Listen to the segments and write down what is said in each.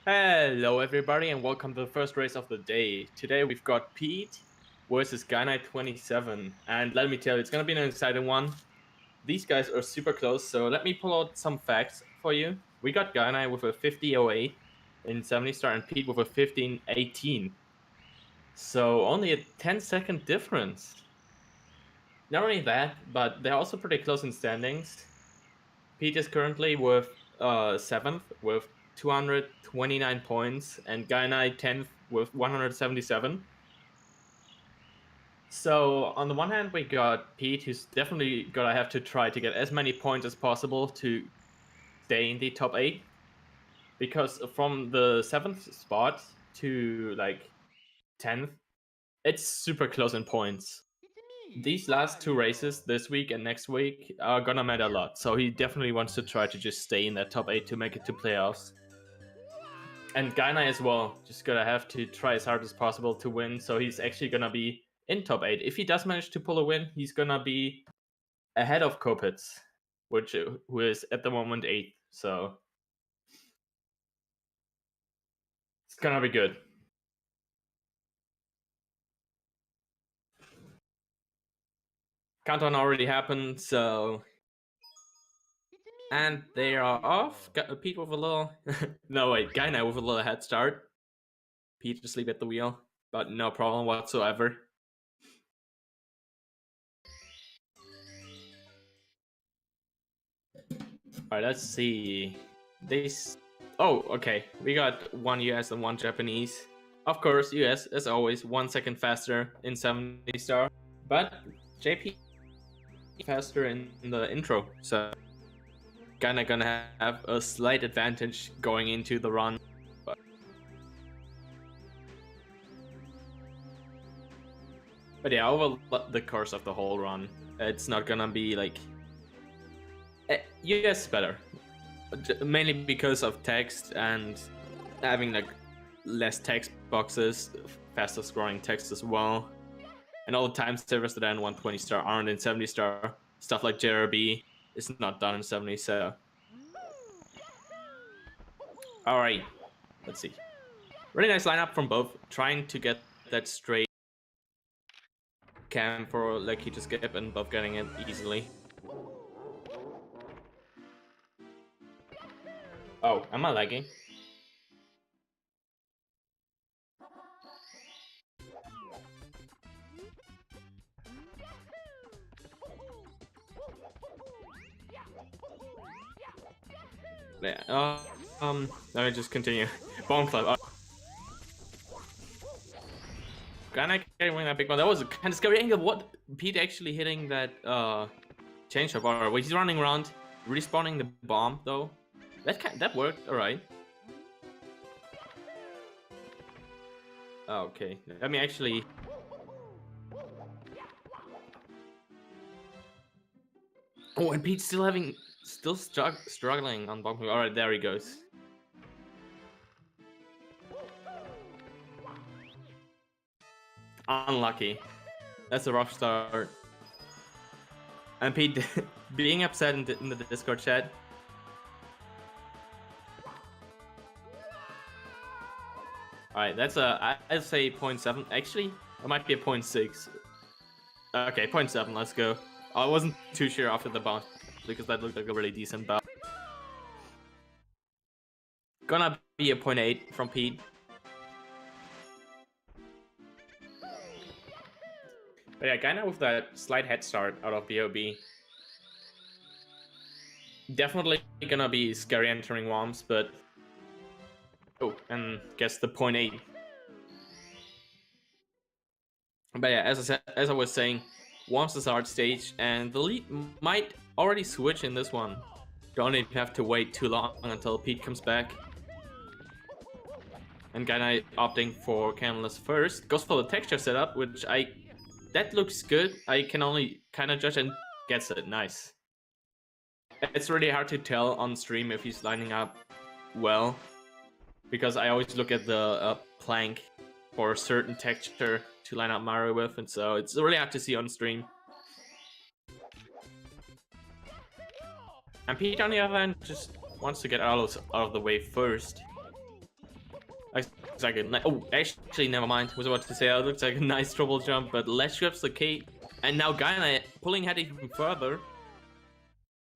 Hello everybody and welcome to the first race of the day. Today we've got Pete versus Gainai27, and let me tell you, it's gonna be an exciting one. These guys are super close, so let me pull out some facts for you. We got Gainai with a 50.08 in 70 star and Pete with a 15.18. So only a 10-second difference. Not only that, but they're also pretty close in standings. Pete is currently with 7th with 229 points, and Gainai 10th with 177. So on the one hand, we got Pete, who's definitely gonna have to try to get as many points as possible to stay in the top 8, because from the 7th spot to like 10th, it's super close in points. These last two races, this week and next week, are gonna matter a lot. So he definitely wants to try to just stay in that top 8 to make it to playoffs. And Gainai as well, just gonna have to try as hard as possible to win. So he's actually gonna be in top 8. If he does manage to pull a win, he's gonna be ahead of Kopitz, who is at the moment 8th. So it's gonna be good. Countdown already happened, so... And they are off. Pete with a little... no, wait, Gainai with a little head start. Pete asleep at the wheel, but no problem whatsoever. Alright, let's see. This... Oh, okay. We got one US and one Japanese. Of course, US, as always, 1 second faster in 70 star. But JP faster in the intro, so kinda gonna have a slight advantage going into the run. But yeah, over the course of the whole run, it's not gonna be like... US better. Mainly because of text and having like less text boxes, faster scrolling text as well. And all the time savers that are in 120 star aren't in 70 star. Stuff like JRB is not done in 70, so... Alright, let's see. Really nice lineup from both, trying to get that straight cam for Lucky to skip and both getting it easily. Oh, am I lagging? Yeah, let me just continue. Bone flip. Gainai getting that big one. That was a kind of scary angle. What? Pete actually hitting that change up. Or he's running around, respawning the bomb though. That worked. All right. Oh, okay. Let me actually... Oh, and Pete's still struggling on bomb. All right, there he goes. Unlucky. That's a rough start. And Pete being upset in the Discord chat. Alright, that's I'd say 0.7. Actually, it might be a 0.6. Okay, 0.7, let's go. I wasn't too sure after the bounce, because that looked like a really decent bounce. Gonna be a 0.8 from Pete. But yeah, kinda with that slight head start out of BOB. Definitely gonna be scary entering worms, but... Oh, and guess the 0.8. But yeah, as I was saying, worms is hard stage, and the lead might already switch in this one. Don't even have to wait too long until Pete comes back. And Gainai opting for canvas first. Goes for the texture setup, which that looks good. I can only kind of judge, and gets it. Nice. It's really hard to tell on stream if he's lining up well, because I always look at the plank for a certain texture to line up Mario with, and so it's really hard to see on stream. And Pete, on the other hand, just wants to get out of the way first. Looks like oh, actually, never mind. Was about to say it looks like a nice triple jump, but ledge grabs the key, and now Gainai pulling ahead even further.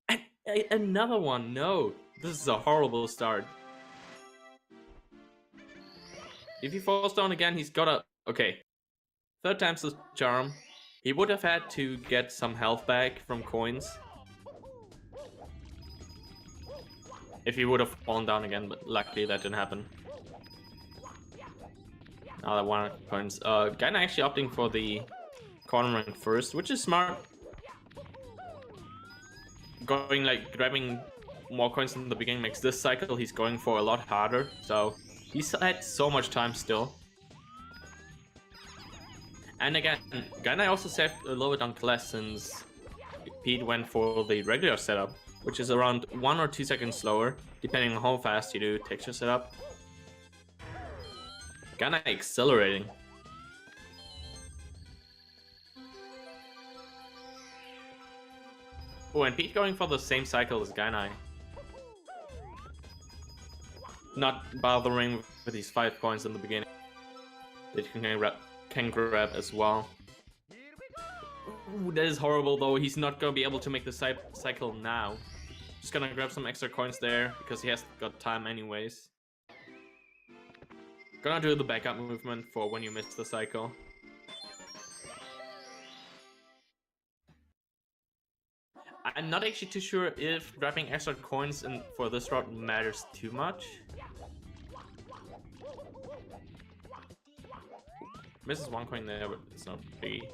And another one. No, this is a horrible start. If he falls down again, he's gotta. Okay, third time's the charm. He would have had to get some health back from coins if he would have fallen down again, but luckily that didn't happen. Now that 100 coins. Gainai actually opting for the cornering first, which is smart. Going like grabbing more coins in the beginning makes this cycle he's going for a lot harder. So he's had so much time still. And again, Gainai also saved a little bit on class since Pete went for the regular setup, which is around 1 or 2 seconds slower, depending on how fast you do texture setup. Gainai accelerating. Oh, and Pete going for the same cycle as Gainai. Not bothering with these 5 coins in the beginning that you can grab as well. Ooh, that is horrible though. He's not gonna be able to make the cycle now. Just gonna grab some extra coins there because he has got time anyways. Gonna do the backup movement for when you miss the cycle. I'm not actually too sure if grabbing extra coins for this route matters too much. Misses 1 coin there, but it's not biggie.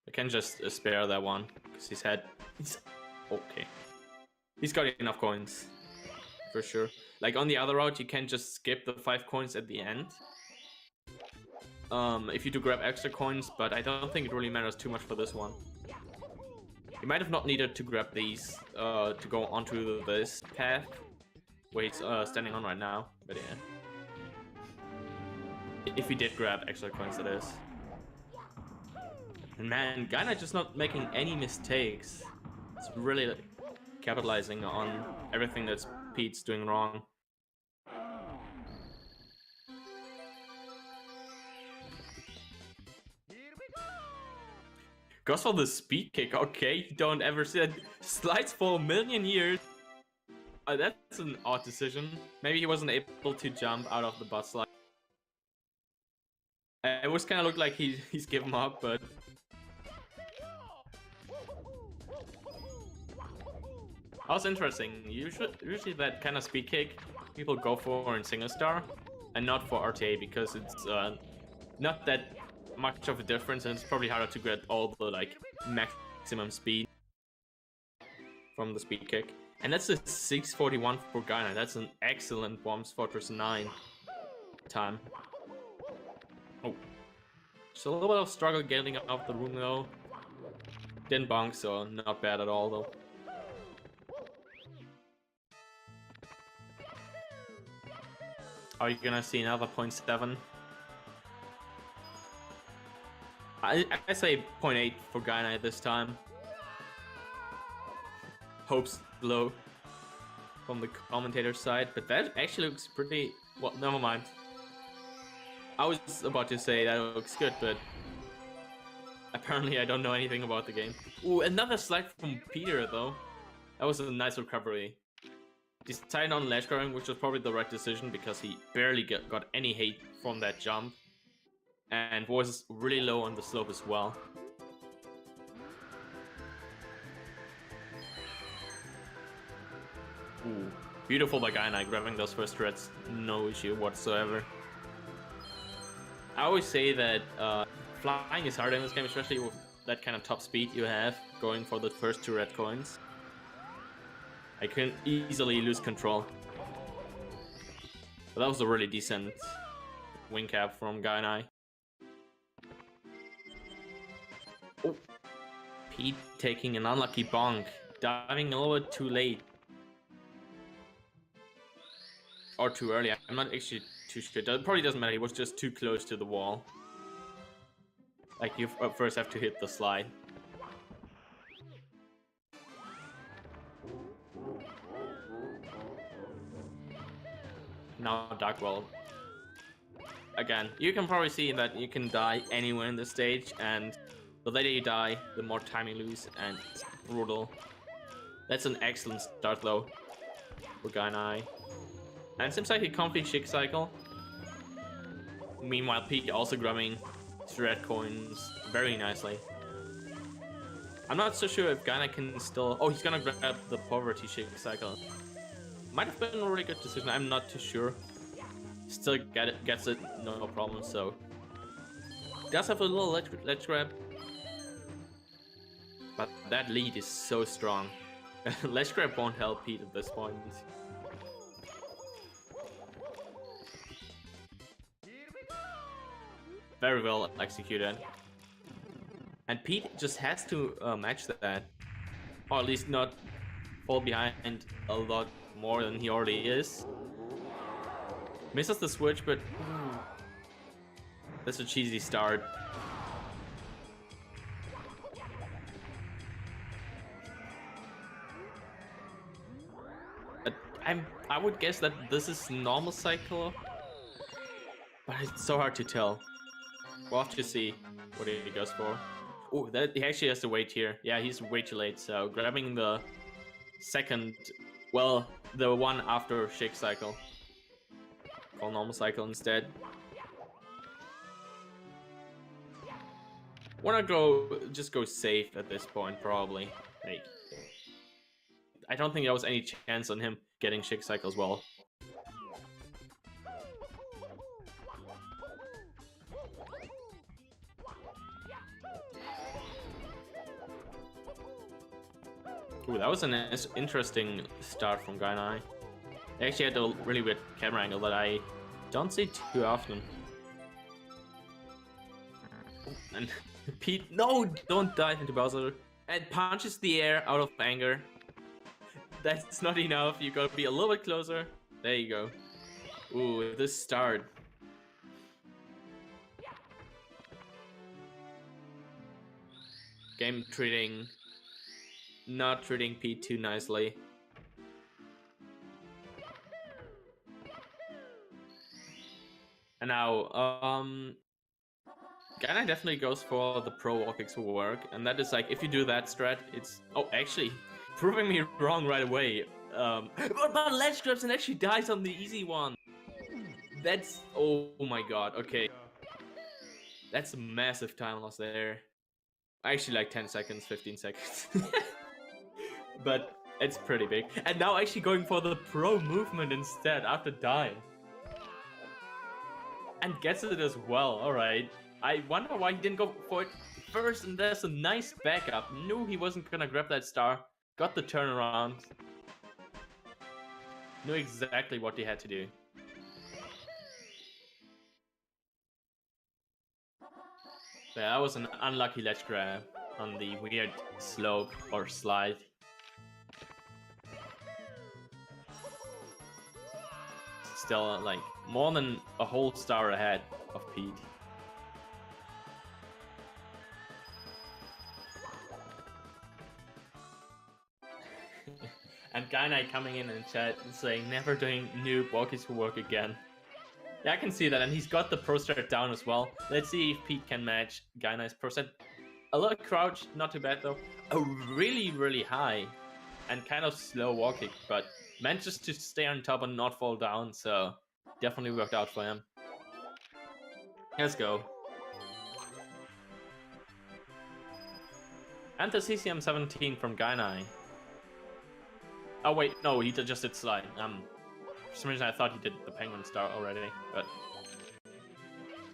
I can just spare that one because he's okay. He's got enough coins for sure. Like on the other route, you can just skip the 5 coins at the end. If you do grab extra coins, but I don't think it really matters too much for this one. You might have not needed to grab these to go onto this path where he's standing on right now, but yeah. If he did grab extra coins, that is. And man, Gainai just not making any mistakes. It's really capitalizing on everything that Pete's doing wrong. Goes for the speed kick. Okay, you don't ever see that. Slides for a million years. That's an odd decision. Maybe he wasn't able to jump out of the butt slide. It was kind of looked like he's given up, but that was interesting. Usually that kind of speed kick people go for in single star, and not for RTA because it's not that much of a difference, and it's probably harder to get all the like maximum speed from the speed kick. And that's a 641 for Gainai. That's an excellent Bombs Fortress 9 time. Oh, just a little bit of struggle getting out of the room though. Didn't bonk, so not bad at all though. Are you gonna see another 0.7? I say 0.8 for Gainai this time. Hopes low from the commentator side, but that actually looks pretty. Well, never mind. I was about to say that looks good, but apparently I don't know anything about the game. Ooh, another slide from Peter though. That was a nice recovery. Decided on ledge grabbing, which was probably the right decision because he barely got any hate from that jump. And was really low on the slope as well. Ooh, beautiful by Gainai, grabbing those first threads, no issue whatsoever. I always say that flying is hard in this game, especially with that kind of top speed you have, going for the first 2 red coins. I can easily lose control. But that was a really decent wing cap from Gainai. Oh, Pete taking an unlucky bonk, diving a little bit too late. Or too early, I'm not actually too sure. It probably doesn't matter, he was just too close to the wall. Like, you first have to hit the slide. Now Dark World. Again, you can probably see that you can die anywhere in the stage, and the later you die, the more time you lose, and it's brutal. That's an excellent start though for Gainai. And it seems like he complete Chick Cycle. Meanwhile, Pete also grabbing red coins very nicely. I'm not so sure if Gainai can still... Oh, he's gonna grab the Poverty Chick Cycle. Might have been a really good decision, I'm not too sure. Still gets it, no problem, so... Does have a little ledge grab. But that lead is so strong. Ledge grab won't help Pete at this point. Very well executed. And Pete just has to match that. Or at least not fall behind a lot more than he already is. Misses the switch, but that's a cheesy start. I would guess that this is normal cycle, but it's so hard to tell. We'll have to see what he goes for. Oh, that he actually has to wait here. Yeah, he's way too late. So grabbing the second, well, the one after Shake Cycle. Call normal cycle instead. Wanna just go safe at this point, probably. Like, I don't think there was any chance on him getting Shake Cycle as well. Ooh, that was an interesting start from Gainai. He actually had a really weird camera angle that I don't see too often. And Pete, no, don't dive into Bowser. And punches the air out of anger. That's not enough, you gotta be a little bit closer. There you go. Ooh, this start. Game not treating Pete too nicely. And now, Gainai definitely goes for the pro wall kicks will work, and that is like, if you do that strat, it's... Oh, actually, proving me wrong right away. What about ledge grabs and actually dies on the easy one? That's... Oh my god, okay. That's a massive time loss there. Actually like 10 seconds, 15 seconds. But it's pretty big. And now actually going for the pro movement instead after dying. And gets it as well, alright. I wonder why he didn't go for it first, and there's a nice backup. Knew he wasn't gonna grab that star. Got the turnaround. Knew exactly what he had to do. Yeah, that was an unlucky ledge grab on the weird slope or slide. Still, like, more than a whole star ahead of Pete. And Gainai coming in chat and saying, never doing noob walkies will work again. Yeah, I can see that, and he's got the pro strat down as well. Let's see if Pete can match Gainai's pro strat. A little crouch, not too bad though. A really, really high and kind of slow wall kick, but manages to stay on top and not fall down, so definitely worked out for him. Let's go. And the CCM17 from Gainai. Oh wait, no, he just did slide. For some reason I thought he did the penguin star already, but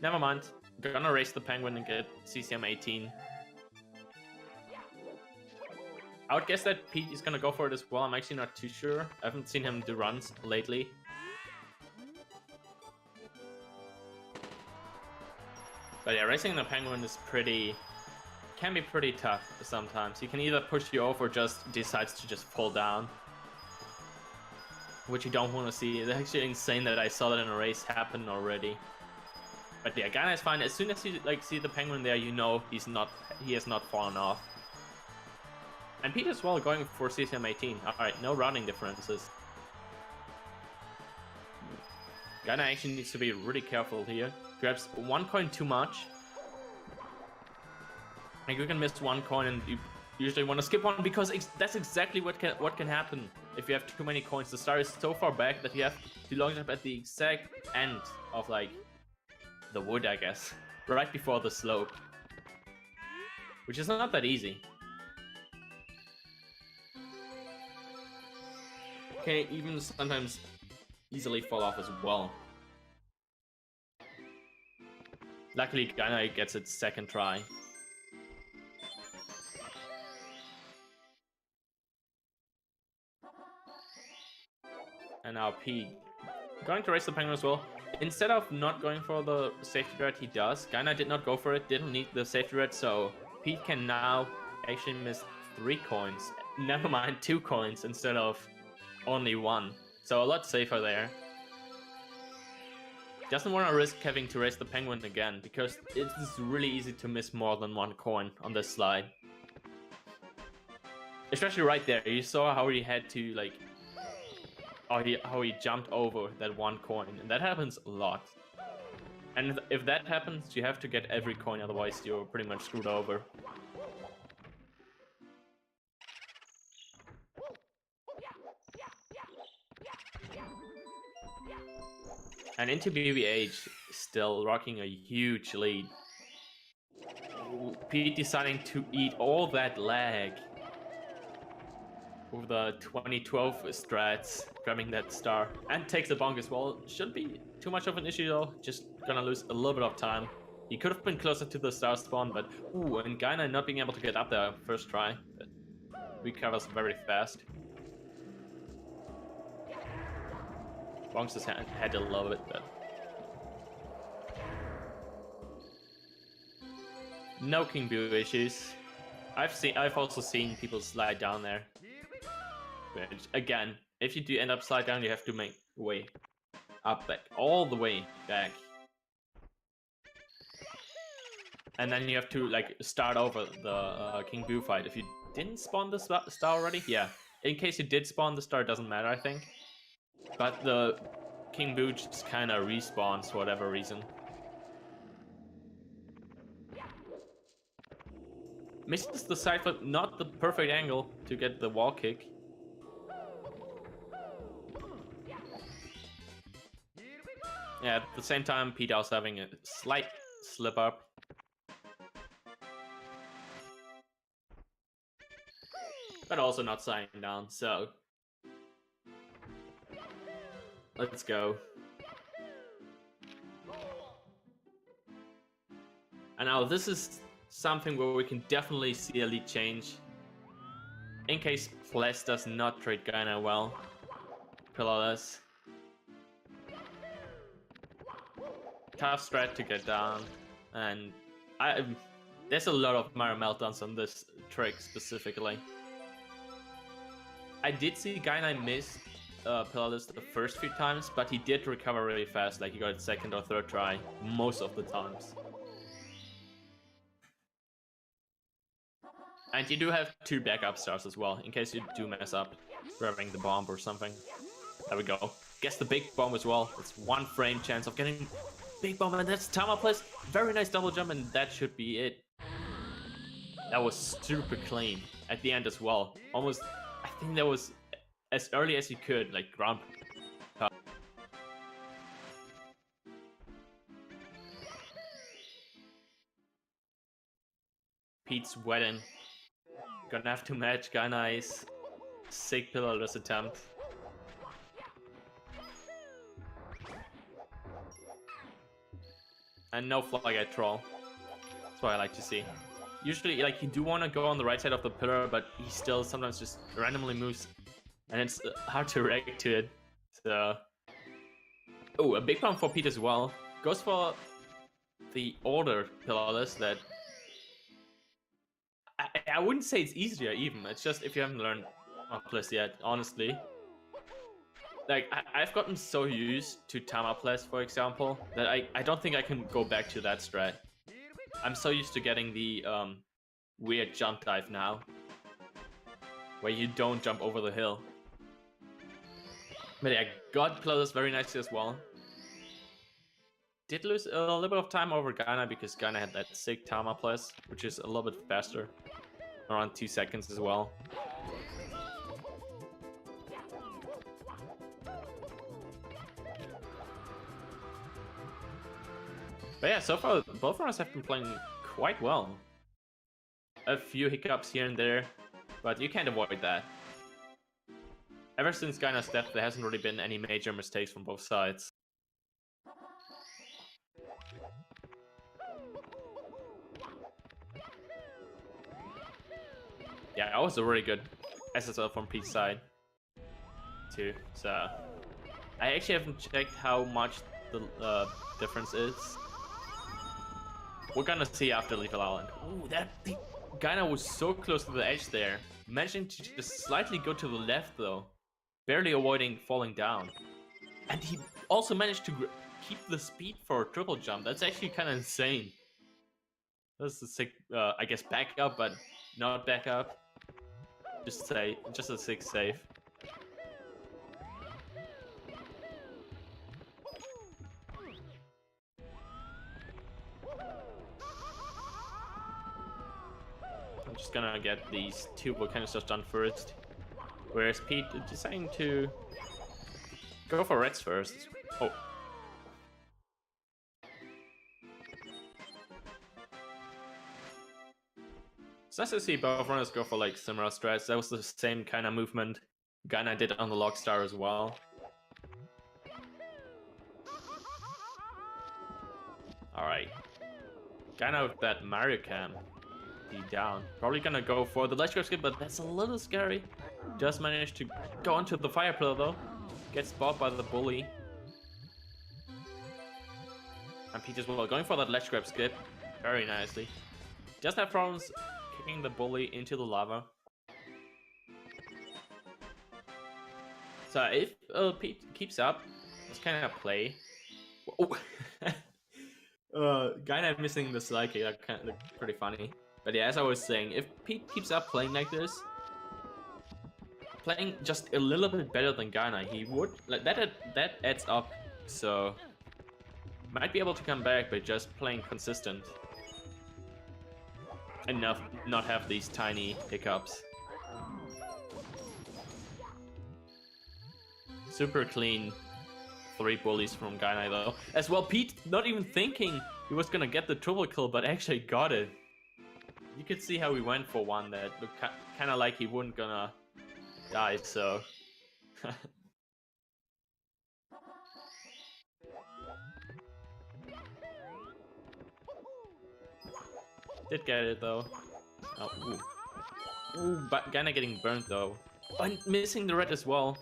never mind. Gonna race the penguin and get CCM18. I would guess that Pete is gonna go for it as well. I'm actually not too sure. I haven't seen him do runs lately. But yeah, racing the penguin is can be pretty tough sometimes. You can either push you off or just decides to just fall down, which you don't want to see. It's actually insane that I saw that in a race happen already. But yeah, Gainai is fine. As soon as you see the penguin there, you know he has not fallen off. And Pete as well going for CCM18. Alright, no routing differences. Gainai actually needs to be really careful here. Grabs one coin too much. Like you can miss one coin and you usually want to skip one because that's exactly what can happen if you have too many coins. The star is so far back that you have to long jump at the exact end of like the wood, I guess, right before the slope, which is not that easy. Can even sometimes easily fall off as well. Luckily, Gainai gets its second try. And now P going to race the penguin as well. Instead of not going for the safety red, he does. Gainai did not go for it, didn't need the safety red, so Pete can now actually miss 3 coins. Never mind, 2 coins instead of only 1. So a lot safer there. Doesn't want to risk having to race the penguin again, because it's really easy to miss more than 1 coin on this slide. Especially right there, you saw how he had to like... how he jumped over that 1 coin, and that happens a lot. And if that happens, you have to get every coin, otherwise you're pretty much screwed over. And into BBH, still rocking a huge lead. Pete deciding to eat all that lag with the 2012 strats, grabbing that star, and takes a bonk as well. Shouldn't be too much of an issue though, just gonna lose a little bit of time. He could have been closer to the star spawn, but ooh, and Gainai not being able to get up there first try, but recovers very fast. Bonks his head a little bit, but no King Boo issues. I've also seen people slide down there. Which, again, if you do end up slide down, you have to make way up back, all the way back. And then you have to like start over the King Boo fight. If you didn't spawn the star already, yeah. In case you did spawn the star, it doesn't matter, I think. But the King Boo just kind of respawns for whatever reason. Misses the side flip, not the perfect angle to get the wall kick. Yeah, at the same time, Pete was having a slight slip up. But also not sliding down, so... let's go. And now this is something where we can definitely see a lead change. In case Flash does not trade Gainai well. Pillarless. Tough strat to get down, and there's a lot of Mario meltdowns on this trick specifically. I did see Gainai miss Pillarless the first few times, but he did recover really fast, like he got it second or third try most of the times. And you do have 2 backup stars as well, in case you do mess up grabbing the bomb or something. There we go. Guess the big bomb as well. It's 1 frame chance of getting big bomb, and that's Tama Plus. Very nice double jump, and that should be it. That was super clean at the end as well. Almost, I think that was as early as you could, like ground. Pete's sweating. Gonna have to match Gainai's sick pillarless attempt. And no flag at troll. That's what I like to see. Usually, like, you do want to go on the right side of the pillar, but he still sometimes just randomly moves, and it's hard to react to it. So, oh, a big pump for Pete as well. Goes for the older pillarless that I wouldn't say it's easier even. It's just if you haven't learned Plus yet, honestly. Like, I've gotten so used to Tamaples, for example, that I don't think I can go back to that strat. I'm so used to getting the weird jump dive now, where you don't jump over the hill. But yeah, got Pillarless very nicely as well. did lose a little bit of time over Gainai because Gainai had that sick Tama plus, which is a little bit faster. Around 2 seconds as well. But yeah, so far both runners have been playing quite well. A few hiccups here and there, but you can't avoid that. Ever since Gainai's death, there hasn't really been any major mistakes from both sides. Yeah, that was a really good SSL from Pete's side, too. So I actually haven't checked how much the difference is. We're gonna see after Lethal Island. Ooh, Gainai was so close to the edge there. Managing to just slightly go to the left though. Barely avoiding falling down. And he also managed to keep the speed for a triple jump. That's actually kind of insane. That's a sick, I guess, backup, but not backup. Just a sick save. I'm just gonna get these two volcanisters done first. Whereas Pete deciding to go for reds first. Oh. It's nice to see both runners go for like similar strats. That was the same kind of movement Gainai did on the Log Star as well. Alright. Gainai with that Mario Cam. Down. Probably gonna go for the ledge grab skip, but that's a little scary. Just managed to go onto the fire pillar though. Gets spotted by the bully. And Pete as well going for that ledge grab skip very nicely. Just have problems kicking the bully into the lava. So if Pete keeps up, this kind of play. Oh. Gainai missing the slide kick, that kind of looked pretty funny. But yeah, as I was saying, if Pete keeps up playing like this, playing just a little bit better than Gainai, he would like that adds up. So might be able to come back, but just playing consistent enough, not have these tiny hiccups. Super clean 3 bullies from Gainai though. As well, Pete not even thinking he was gonna get the triple kill, but actually got it. You could see how he went for one that looked kind of like he wasn't gonna die, so... Did get it though. Oh, ooh, but Gainai getting burnt though. And missing the red as well.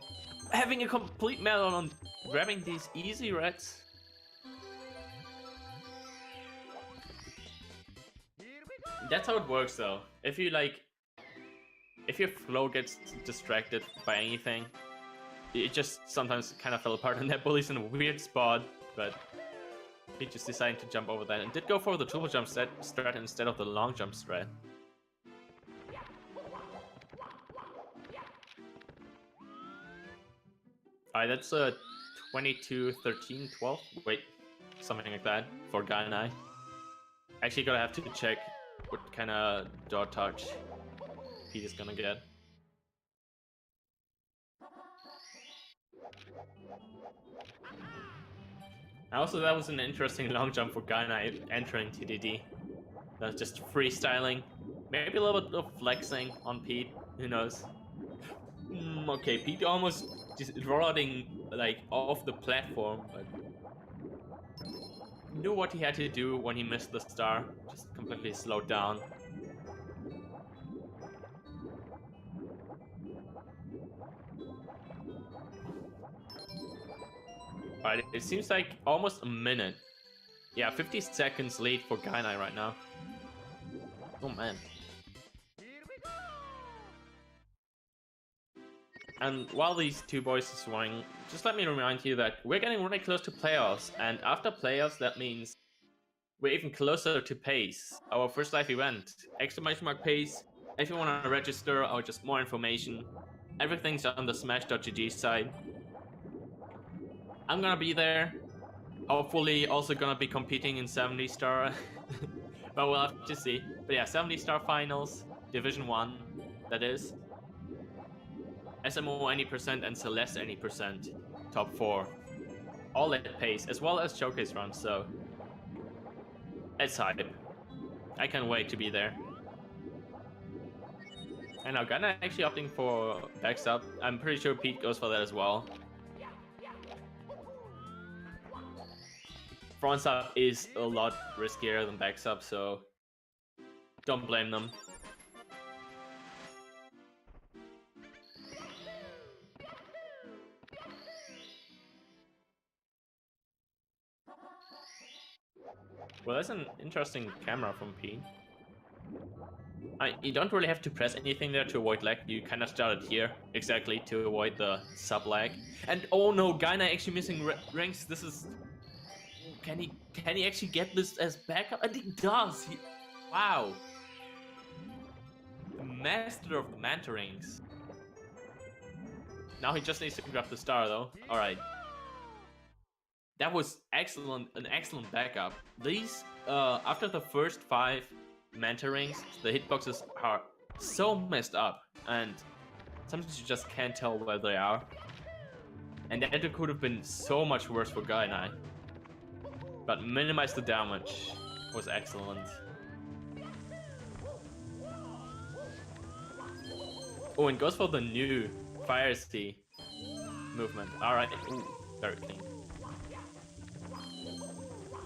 Having a complete meltdown on grabbing these easy reds. That's how it works though. If your flow gets distracted by anything, it just sometimes kind of fell apart, and that bully's in a weird spot, but he just decided to jump over that and did go for the triple jump strat instead of the long jump strat. Alright, that's a 22, 13, 12? Wait, something like that for Gainai. Actually gonna have to check what kind of dot touch Pete is gonna get. Also, that was an interesting long jump for Gainai entering TDD. That was just freestyling. Maybe a little bit of flexing on Pete, who knows. Okay, Pete almost just rolling like off the platform, but knew what he had to do when he missed the star. Just completely slowed down. Alright, it seems like almost a minute. Yeah, 50 seconds lead for Gainai right now. Oh man. And while these two boys are swinging, just let me remind you that we're getting really close to playoffs, and after playoffs, that means we're even closer to PACE, our first live event. Exclamation mark PACE. If you want to register or just more information, everything's on the smash.gg site. I'm gonna be there. Hopefully also gonna be competing in 70 star. But we'll have to see. But yeah, 70 star finals, Division 1, that is. SMO any percent and Celeste any percent, top 4. All at pace, as well as showcase runs, so it's hype. I can't wait to be there. And now Gainai actually opting for backs up. I'm pretty sure Pete goes for that as well. Front up is a lot riskier than backs up, so don't blame them. Well, that's an interesting camera from Pete. You don't really have to press anything there to avoid lag. You kind of started here exactly to avoid the sub lag. And oh no, Gainai actually missing ranks. This is. Can he actually get this as backup? And he does. Wow. The master of the manta rings. Now he just needs to grab the star though. All right. That was excellent. An excellent backup. These after the first 5 manta rings, the hitboxes are so messed up, and sometimes you just can't tell where they are. And that could have been so much worse for Gainai. But minimize the damage was excellent. Oh, and goes for the new Fire Sea movement. Alright, very clean.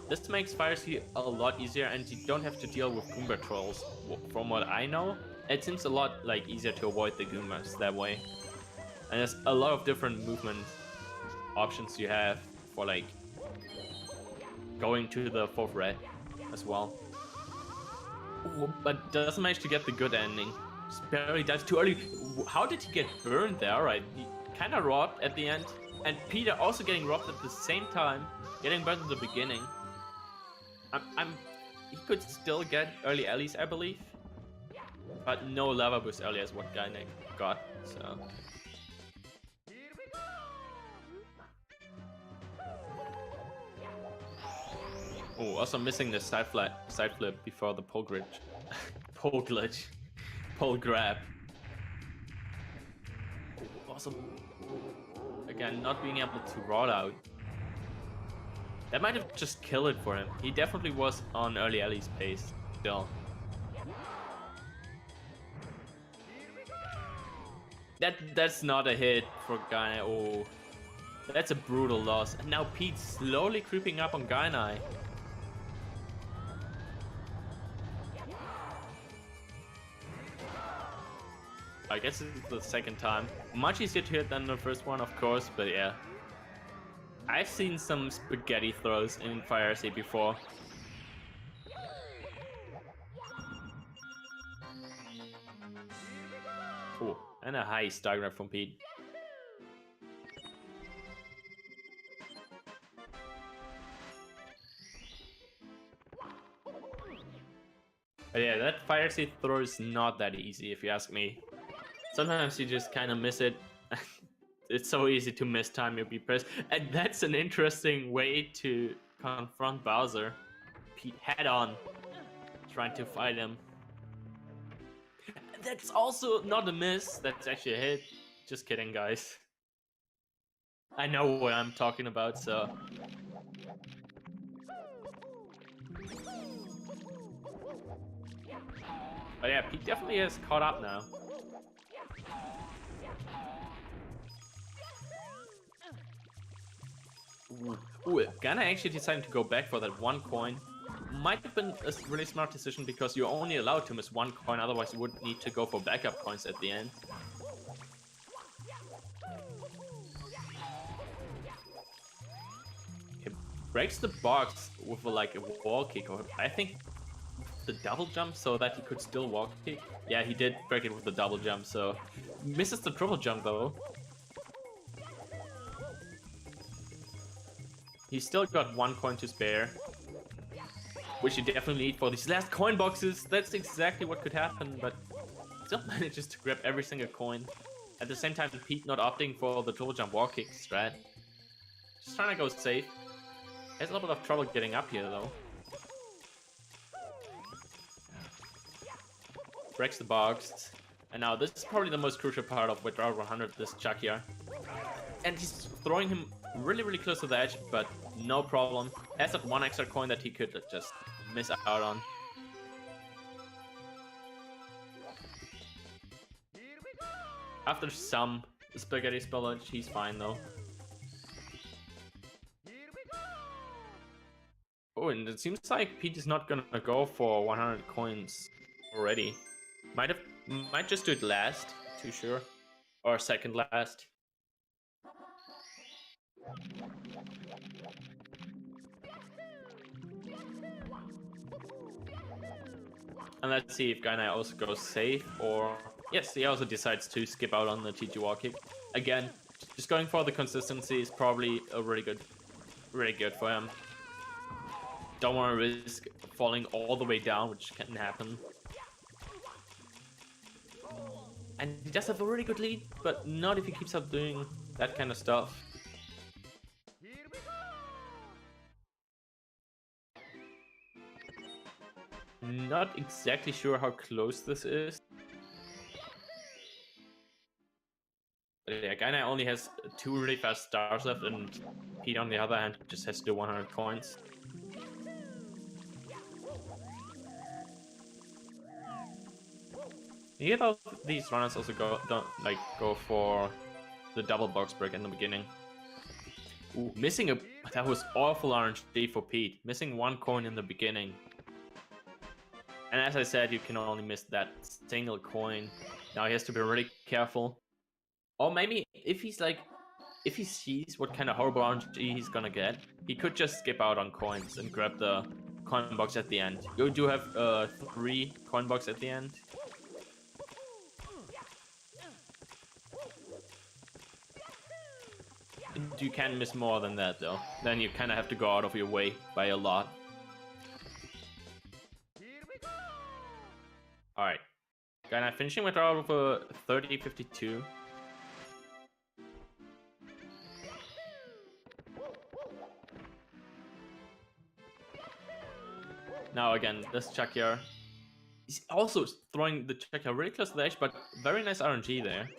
This makes Fire Sea a lot easier, and you don't have to deal with Goomba trolls. From what I know, it seems a lot easier to avoid the Goombas that way. And there's a lot of different movement options you have for going to the 4th red as well. Ooh, but doesn't manage to get the good ending. Just barely dies too early. How did he get burned there? Alright, he kinda robbed at the end. And Peter also getting robbed at the same time, getting burned at the beginning. He could still get early Ellies, I believe. But no lava boost early is what Gainai got, so. Oh, also missing the side flip before the pole glitch. Pole grab. Also, again, not being able to roll out. That might have just killed it for him. He definitely was on early Ellie's pace still. That's not a hit for Gainai. Oh, that's a brutal loss. And now Pete's slowly creeping up on Gainai. I guess it's the second time. Much easier to hit than the first one, of course, but yeah. I've seen some spaghetti throws in Fire Sea before. Oh, and a high star grab from Pete. But yeah, that Fire Sea throw is not that easy if you ask me. Sometimes you just kind of miss it. It's so easy to mistime your B-press. And that's an interesting way to confront Bowser. Pete head on, trying to fight him. That's also not a miss, that's actually a hit. Just kidding, guys. I know what I'm talking about, so. But yeah, Pete definitely has caught up now. Ooh, Gainai actually decided to go back for that 1 coin. Might have been a really smart decision because you're only allowed to miss 1 coin, otherwise you would need to go for backup coins at the end. He breaks the box with a wall kick, or I think the double jump so that he could still wall kick. Yeah, he did break it with the double jump, so misses the triple jump though. He's still got 1 coin to spare, which you definitely need for these last coin boxes. That's exactly what could happen, but still manages to grab every single coin. At the same time, Pete not opting for the triple jump wall kick strat. Just trying to go safe. Has a little bit of trouble getting up here though. Breaks the box. And now this is probably the most crucial part of Withdrawal 100, this Chuck here. And he's throwing him really close to the edge, but no problem. Has that one extra coin that he could just miss out on. After some spaghetti spillage, he's fine though. Oh, and it seems like Pete is not gonna go for 100 coins already. Might just do it last, too sure. Or second last. And let's see if Gainai also goes safe, or... Yes, he also decides to skip out on the TG wall kick. Again, just going for the consistency is probably a really good for him. Don't want to risk falling all the way down, which can happen. And he does have a really good lead, but not if he keeps up doing that kind of stuff. Not exactly sure how close this is. But yeah, Gainai only has 2 really fast stars left, and Pete on the other hand just has to do 100 coins. Neither of these runners also go for the double box break in the beginning. Ooh, that was awful RNG for Pete. Missing 1 coin in the beginning. And as I said, you can only miss that single coin. Now he has to be really careful. Or maybe if he sees what kind of horrible RNG he's gonna get, he could just skip out on coins and grab the coin box at the end. You do have 3 coin box at the end. You can miss more than that though. Then you kind of have to go out of your way by a lot. Alright. Gainai finishing with out of a 30-52. Now again, this Chuck here. He's also throwing the Chuck here really close to the edge, but very nice RNG there.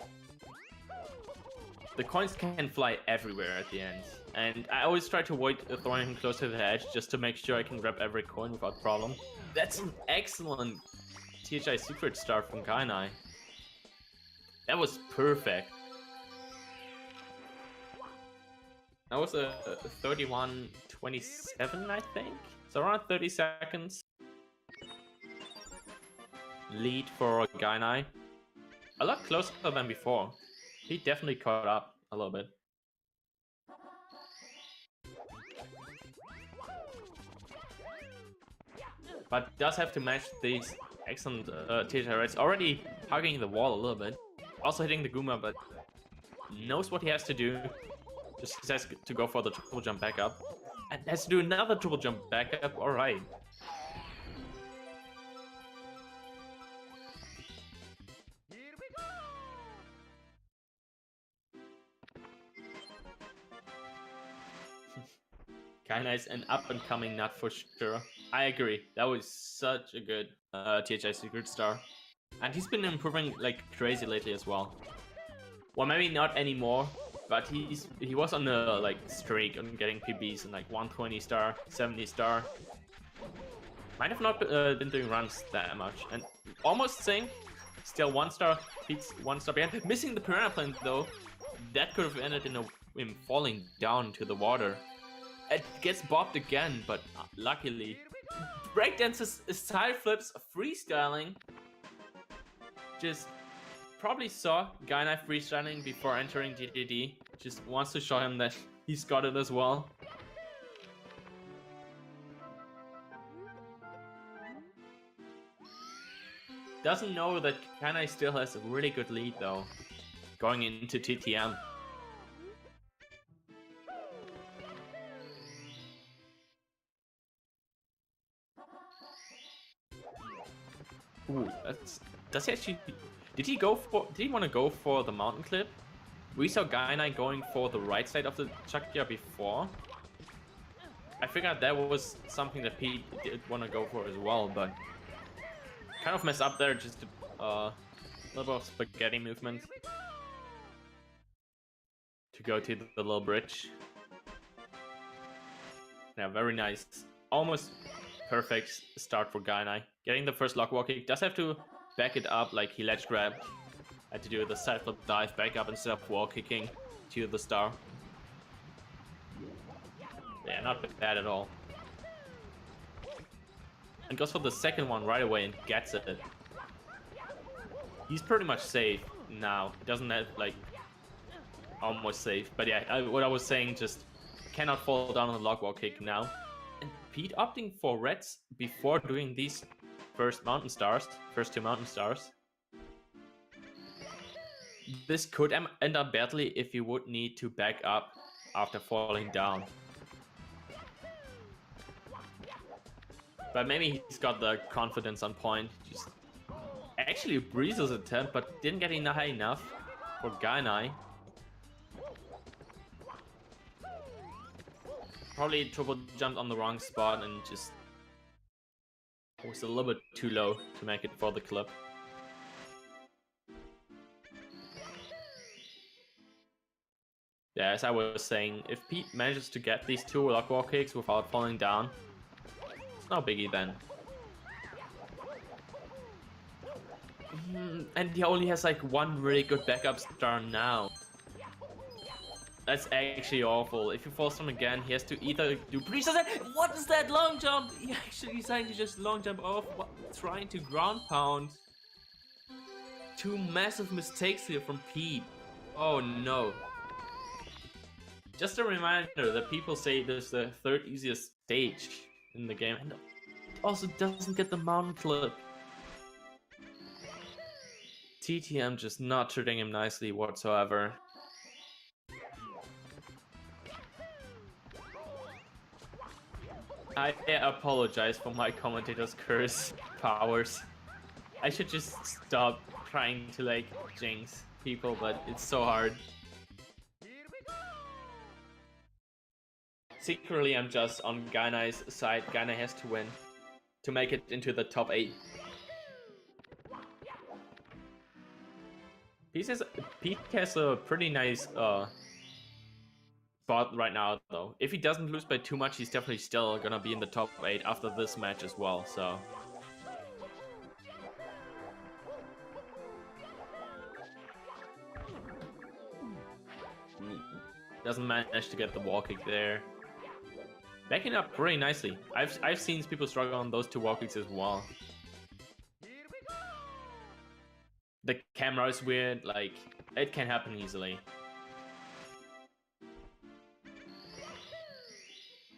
The coins can fly everywhere at the end, and I always try to avoid throwing him close to the edge just to make sure I can grab every coin without problem. That's an excellent THI secret start from Gainai. That was perfect. That was a 31-27, I think? So around 30 seconds. Lead for Gainai. A lot closer than before. He definitely caught up a little bit. But does have to match these excellent THI rates. Already hugging the wall a little bit. Also hitting the Guma, but knows what he has to do. Just has to go for the triple jump back up. And has to do another triple jump back up. Alright. Gainai is an up-and-coming nut for sure. I agree. That was such a good THI secret star. And he's been improving like crazy lately as well. Well, maybe not anymore, but he was on a like streak on getting PBs and like 120 star, 70 star. Might have not been doing runs that much. And almost sync. Still 1 star. Pete's 1 star behind. Missing the piranha plant though. That could have ended in him falling down to the water. It gets bobbed again, but luckily. Breakdances, side flips, freestyling. Just probably saw Gainai freestyling before entering DDD. Just wants to show him that he's got it as well. Doesn't know that Gainai still has a really good lead though, going into TTM. Ooh, does he actually... Did he want to go for the mountain clip? We saw Gainai going for the right side of the Chuck here before. I figured that was something that Pete did want to go for as well, but kind of messed up there, just a little bit of spaghetti movement to go to the little bridge. Yeah, very nice. Almost perfect start for Gainai. Getting the first lock wall kick. Does have to back it up, like he ledge grabbed. Had to do the side flip dive back up instead of wall kicking to the star. Yeah, not bad at all. And goes for the second one right away and gets it. He's pretty much safe now. He doesn't have, like, almost safe. But yeah, what I was saying, just cannot fall down on the lock wall kick now. And Pete opting for reds before doing these first two mountain stars. This could end up badly if you would need to back up after falling down. But maybe he's got the confidence on point. Just actually breezes attempt, but didn't get high enough for Gainai. Probably triple jumped on the wrong spot and just was a little bit too low to make it for the clip. Yeah, as I was saying, if Pete manages to get these two lock wall kicks without falling down, it's no biggie then. And he only has like one really good backup star now. That's actually awful. If he falls down again, he has to either do breezes. What is that long jump? He actually decided to just long jump off, trying to ground pound. Two massive mistakes here from Pete. Oh no. Just a reminder that people say this is the third easiest stage in the game, and it also doesn't get the mountain clip. TTM just not treating him nicely whatsoever. I apologize for my commentator's curse powers. I should just stop trying to like jinx people, but it's so hard. Secretly, I'm just on Gainai's side. Gainai has to win to make it into the top 8. Pete has a pretty nice spot right now, though. If he doesn't lose by too much, he's definitely still gonna be in the top 8 after this match as well, so. Doesn't manage to get the wall kick there. Backing up pretty nicely. I've seen people struggle on those two wall kicks as well. The camera is weird, like, it can happen easily.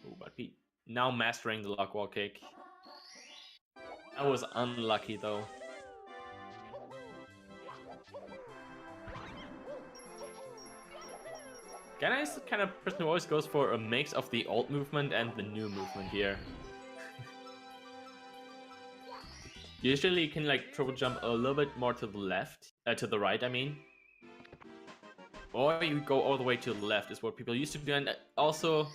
Ooh, but Pete now mastering the lock wall kick. That was unlucky though. Gainai is the kind of person who always goes for a mix of the old movement and the new movement here. Usually you can like triple jump a little bit more to the left, to the right I mean. Or you go all the way to the left is what people used to do, and also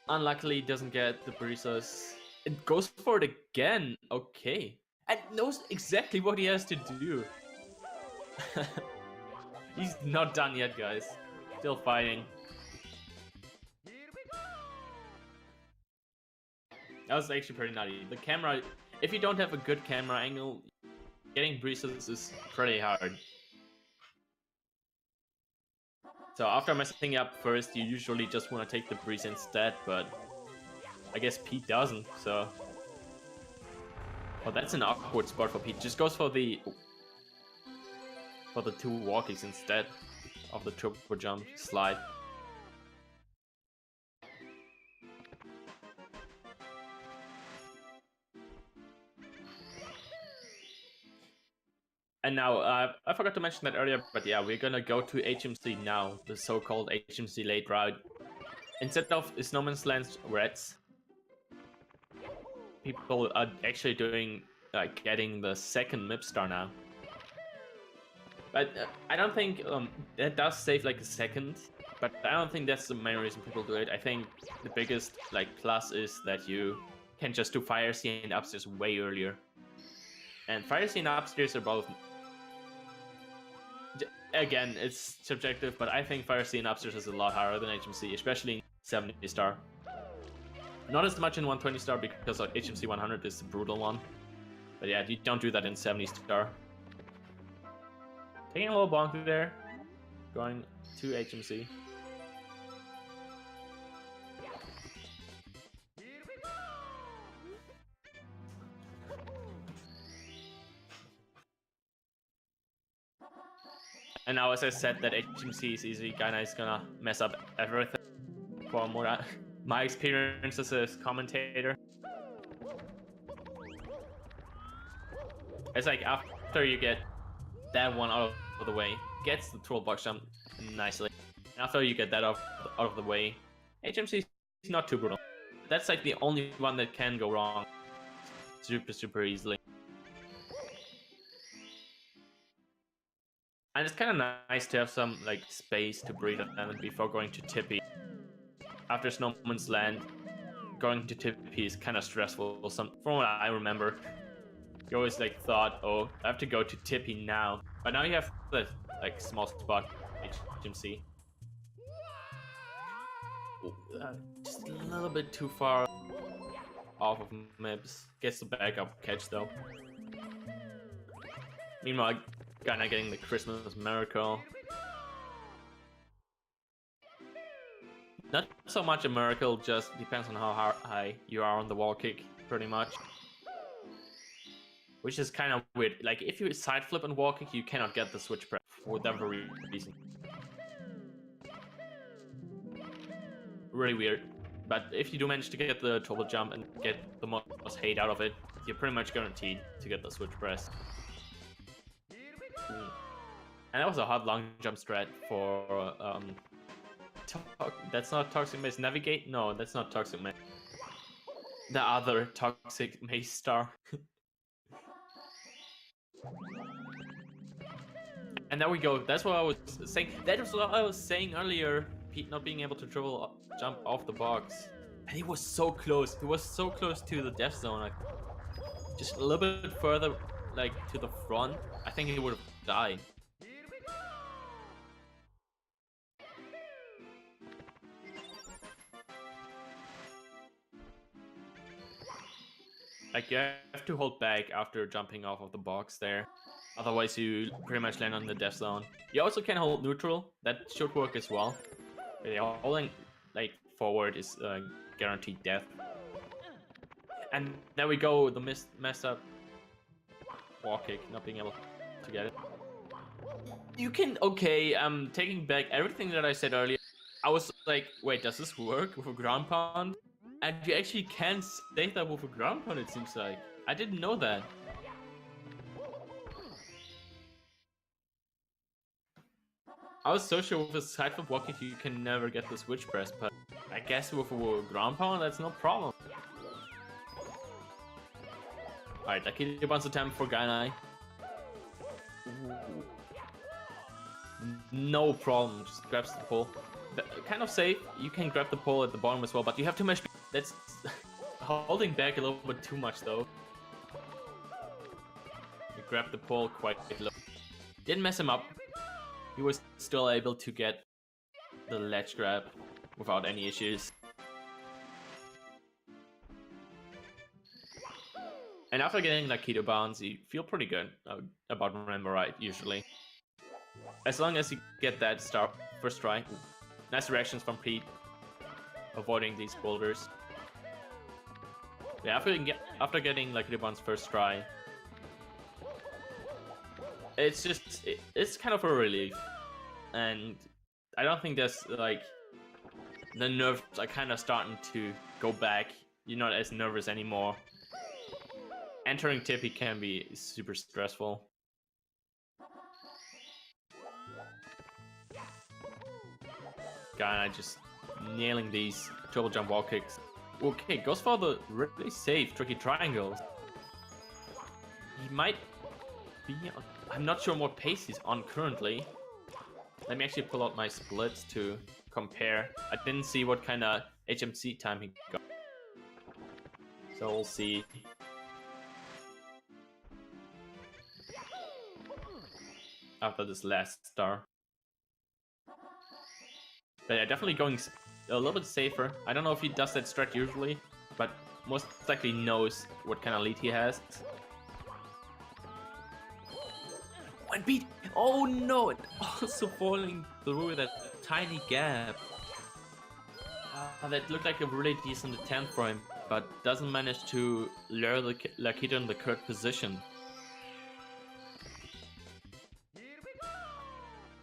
unluckily doesn't get the breezes. It goes for it again, okay. And knows exactly what he has to do. He's not done yet, guys. Still fighting. That was actually pretty nutty. The camera, if you don't have a good camera angle, getting breezes is pretty hard. So after messing up first, you usually just want to take the breeze instead, but I guess Pete doesn't, so. Oh, that's an awkward spot for Pete. Just goes for the two walkies instead of the triple jump slide. And now, I forgot to mention that earlier, but yeah, we're gonna go to HMC now, the so-called HMC late route. Instead of Snowman's Land reds, people are actually doing, getting the second MIP star now. But I don't think that does save like a second. But I don't think that's the main reason people do it. I think the biggest plus is that you can just do fire scene and upstairs way earlier. And fire scene and upstairs are both... Again, it's subjective, but I think fire scene upstairs is a lot harder than HMC, especially in 70 star. Not as much in 120 star because HMC 100 is the brutal one. But yeah, you don't do that in 70 star. Taking a little bonk there. Going to HMC. And now, as I said, that HMC is easy, Gainai is gonna mess up everything. For my experience as a commentator. It's like after you get that one out of the way, gets the troll box jump nicely. After you get that out of the way, HMC is not too brutal. That's like the only one that can go wrong super easily. And it's kind of nice to have some space to breathe before going to Tippy. After Snowman's Land, going to Tippy is kind of stressful. From what I remember, you always thought, oh, I have to go to Tippy now. But now you have the small spot HMC. Just a little bit too far off of Mibs. Gets the backup catch though. Meanwhile, Gainai getting the Christmas miracle. Not so much a miracle, just depends on how high you are on the wall kick, pretty much. Which is kind of weird. If you side flip and wall kick, you cannot get the switch press for whatever reason. Really weird. But if you do manage to get the double jump and get the most hate out of it, you're pretty much guaranteed to get the switch press. And that was a hard long jump strat for that's not Toxic Maze Navigate? No, that's not Toxic Maze. The other Toxic Maze star. And there we go. That's what I was saying. That was what I was saying earlier. Pete not being able to jump off the box. And he was so close. He was so close to the death zone. Just a little bit further, to the front. I think he would have died. You have to hold back after jumping off of the box there. Otherwise you pretty much land on the death zone. You also can hold neutral. That should work as well. But yeah, holding forward is guaranteed death. And there we go, the messed up wall kick, not being able to get it. You can, okay, I'm taking back everything that I said earlier. I was like, wait, does this work with a ground pound? And you actually can save that with a ground pound, it seems like. I didn't know that. I was so sure with a side flip walk kick you can never get the switch press, but I guess with a ground pound that's no problem. Alright, lucky bounce attempt for Gainai. No problem, just grabs the pole. Kind of safe, you can grab the pole at the bottom as well, but you have too much. That's holding back a little bit too much though. You grab the pole quite low. Didn't mess him up. He was still able to get the ledge grab without any issues. And after getting that keto bounce, you feel pretty good about remember right, usually. As long as you get that first try. Nice reactions from Pete. Avoiding these boulders. Yeah, after getting like Ribbon's first try, it's kind of a relief, and I don't think there's the nerves are kind of starting to go back. You're not as nervous anymore. Entering Tippy can be super stressful. Gainai just nailing these triple jump wall kicks. Okay, goes for the really safe tricky triangles. He might be on, I'm not sure what pace he's on currently. Let me actually pull out my splits to compare. I didn't see what kind of HMC time he got. So we'll see. After this last star. But yeah, definitely going a little bit safer. I don't know if he does that strat usually, but most likely knows what kind of lead he has. One beat! Oh no! Also falling through that tiny gap. That looked like a really decent attempt for him, but doesn't manage to lure the Lakito in the correct position.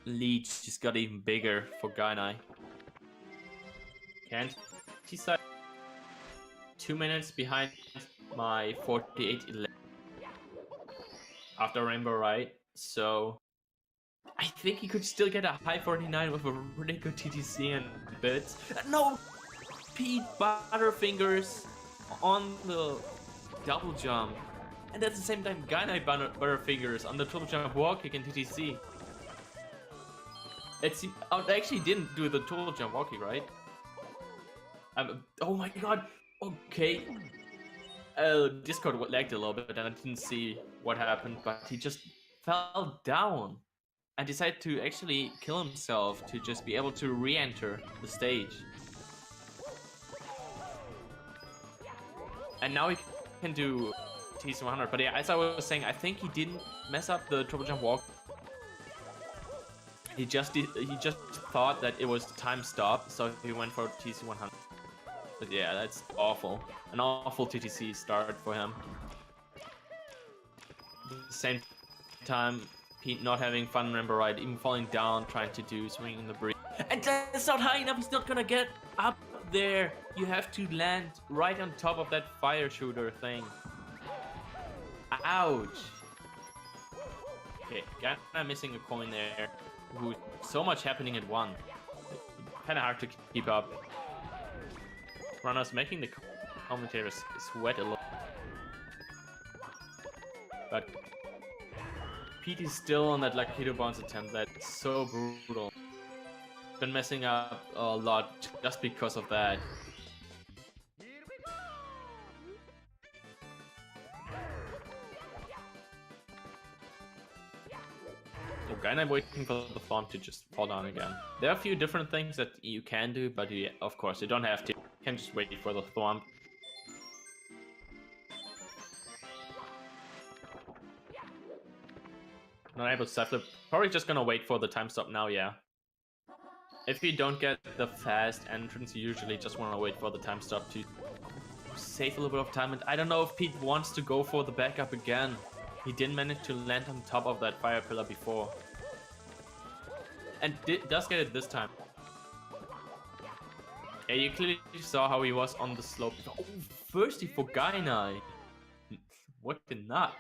Lead just got even bigger for Gainai. Can't he say 2 minutes behind my 48-11 after Rainbow Ride, so I think he could still get a high 49 with a really good TTC and bits. No! Pete Butterfingers on the double jump, and at the same time Gainai Butterfingers on the triple jump wall kick and TTC. It actually didn't do the triple jump wall kick, right? Oh my god! Okay. Discord lagged a little bit and I didn't see what happened, but he just fell down and decided to actually kill himself to just be able to re-enter the stage. And now he can do TC100, but yeah, as I was saying, I think he didn't mess up the triple jump walk. He just thought that it was time stop, so he went for TC100. But yeah, that's awful. An awful TTC start for him. At the same time, Pete not having fun, remember, right? Even falling down, trying to do swing in the breeze. And that's not high enough, he's not gonna get up there. You have to land right on top of that fire shooter thing. Ouch. Okay, Gainai missing a coin there. Ooh, so much happening at once. Kinda hard to keep up. Runners making the commentators sweat a little. But Pete is still on that Lakito bounce attempt. That's so brutal. Been messing up a lot just because of that. So Gainai waiting for the thumb to just fall down again. There are a few different things that you can do, but you, of course you don't have to. You can just wait for the thumb. Not able to side flip. Probably just gonna wait for the time stop now, yeah. If you don't get the fast entrance, you usually just wanna wait for the time stop to save a little bit of time. And I don't know if Pete wants to go for the backup again. He didn't manage to land on top of that fire pillar before. And does get it this time. Yeah, you clearly saw how he was on the slope. Oh, thirsty for Gainai. What the nut?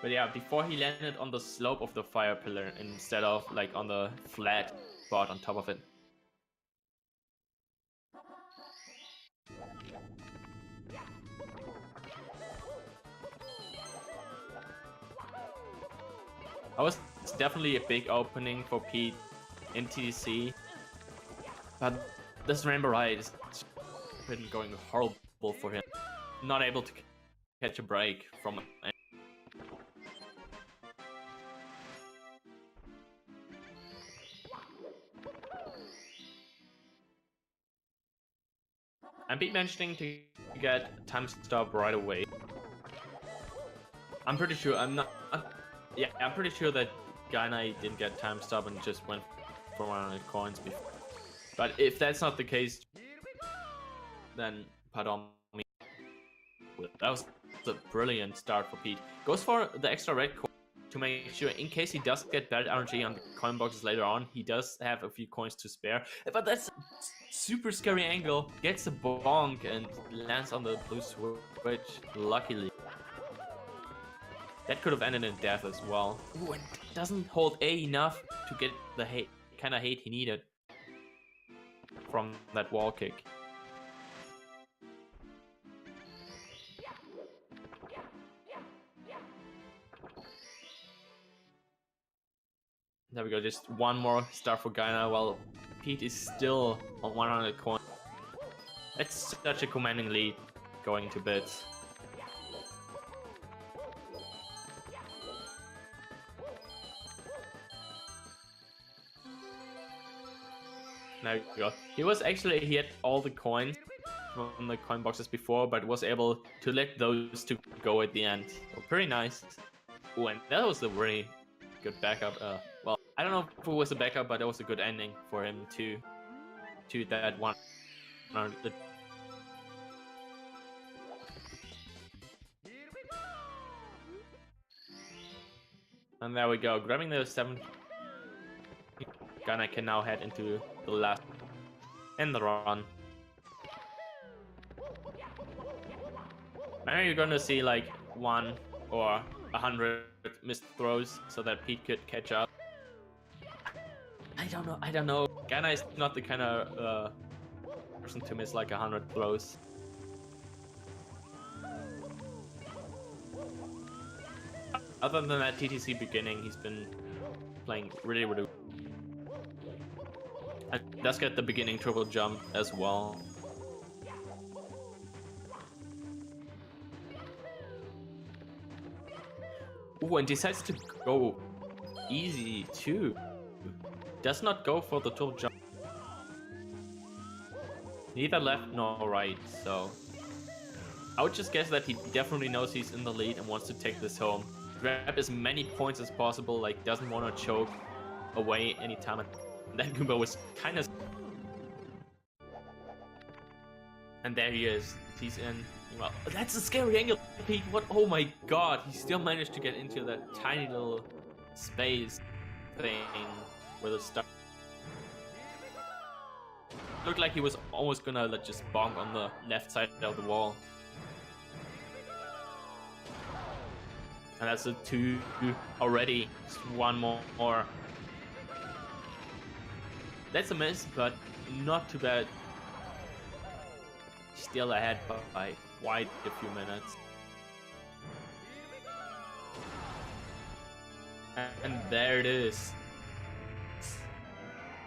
But yeah, before he landed on the slope of the fire pillar instead of like on the flat spot on top of it. That was definitely a big opening for Pete in TDC. But this Rainbow Ride has been going horrible for him. Not able to catch a break from it. And Pete mentioning to get time stop right away. I'm pretty sure I'm pretty sure that Gainai didn't get time stop and just went for 100 coins before. But if that's not the case, then pardon me. That was a brilliant start for Pete. Goes for the extra red coin to make sure in case he does get bad RNG on the coin boxes later on, he does have a few coins to spare. But that's a super scary angle. Gets a bonk and lands on the blue switch, luckily. That could have ended in death as well. Ooh, and doesn't hold A enough to get the kind of hate he needed from that wall kick. There we go, just one more star for Gainai, while Pete is still on 100 coins. It's such a commanding lead going to bits. There we go. He had all the coins from the coin boxes before, but was able to let those two go at the end. So pretty nice. Ooh, and that was a very good backup. Well, I don't know if it was a backup, but it was a good ending for him to that one. And there we go, grabbing the 7. Gainai can now head into the last and the run. Now you're gonna see like 1 or 100 missed throws so that Pete could catch up. I don't know. Gainai is not the kind of person to miss like 100 throws. Other than that TTC beginning, he's been playing really well. And does get the beginning triple jump as well. Ooh, and decides to go easy too. Does not go for the triple jump. Neither left nor right, so I would just guess that he definitely knows he's in the lead and wants to take this home. Grab as many points as possible, like doesn't want to choke away anytime. And that Goomba was kind of... And there he is. He's in... Well, that's a scary angle, Pete. What? Oh my god. He still managed to get into that tiny little space thing with a star. Looked like he was almost gonna just bonk on the left side of the wall. And that's a 2 already. Just one more. That's a miss, but not too bad. Still ahead by quite a few minutes. And there it is.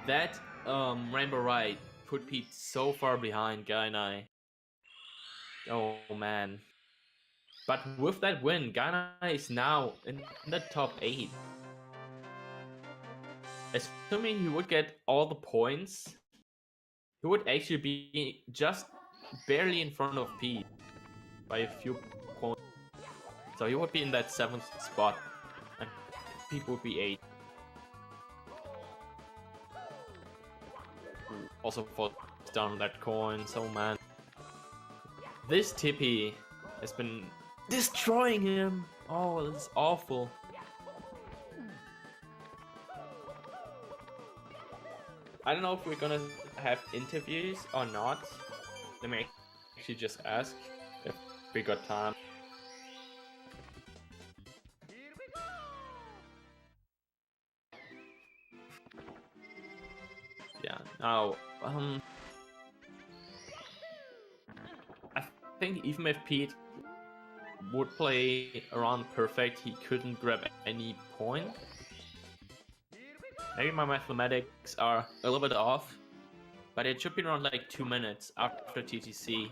That Rainbow Ride put Pete so far behind Gainai. Oh man. But with that win, Gainai is now in the top 8. Assuming he would get all the points, he would actually be just barely in front of Pete by a few points. So he would be in that 7th spot, and Pete would be 8. Also falls down that coin, so man. This Tippy has been destroying him. Oh, this is awful. I don't know if we're gonna have interviews or not. Let me actually just ask if we got time. Yeah, now, I think even if Pete would play around perfect, he couldn't grab any point. Maybe my mathematics are a little bit off, but it should be around like 2 minutes after TTC.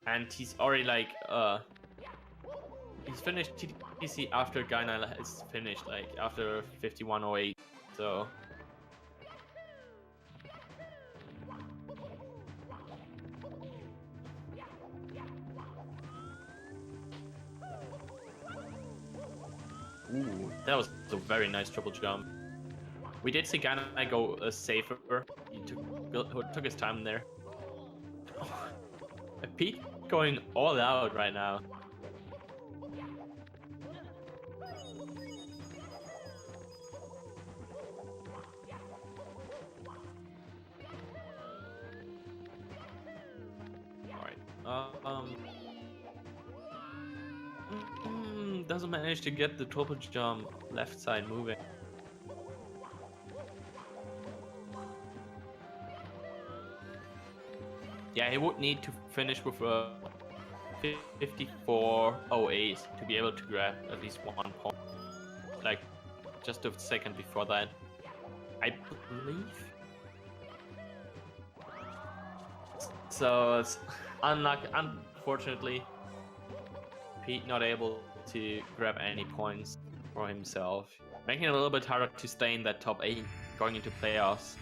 And he's already like, he's finished TTC after Gainai is finished, like after 51:08, so. Ooh, that was a very nice triple jump. We did see Gainai go safer. He took his time there. Oh, Pete going all out right now. Doesn't manage to get the triple jump left side moving. Yeah, he would need to finish with a 54.08 to be able to grab at least 1 point. Like, just a second before that, I believe. So it's unfortunately, Pete not able to grab any points for himself, making it a little bit harder to stay in that top 8 going into playoffs.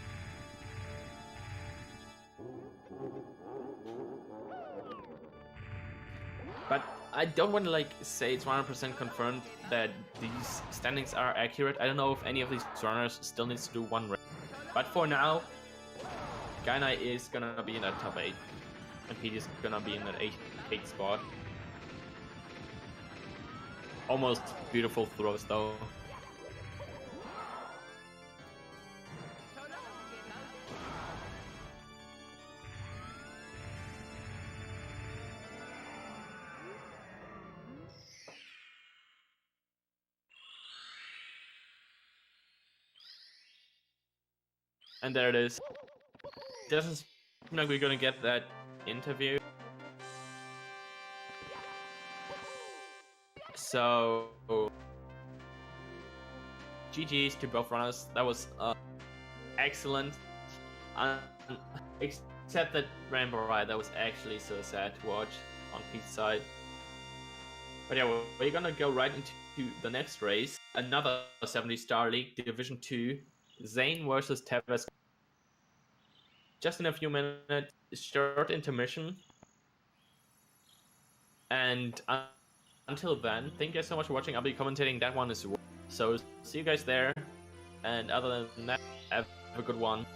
But I don't want to like say it's 100% confirmed that these standings are accurate. I don't know if any of these runners still needs to do one race. But for now, Gainai is gonna be in that top 8, and Pete is gonna be in that 8 spot. Almost beautiful throws though. And there it is. Doesn't seem like we're gonna get that interview. So, GG's to both runners. That was excellent. Except that Rainbow Ride, that was actually so sad to watch on Pete's side. But yeah, we're gonna go right into the next race. Another 70-star league, Division 2. Zane versus Tevez. Just in a few minutes, short intermission. And until then, thank you guys so much for watching. I'll be commentating that one as well. So see you guys there. And other than that, have a good one.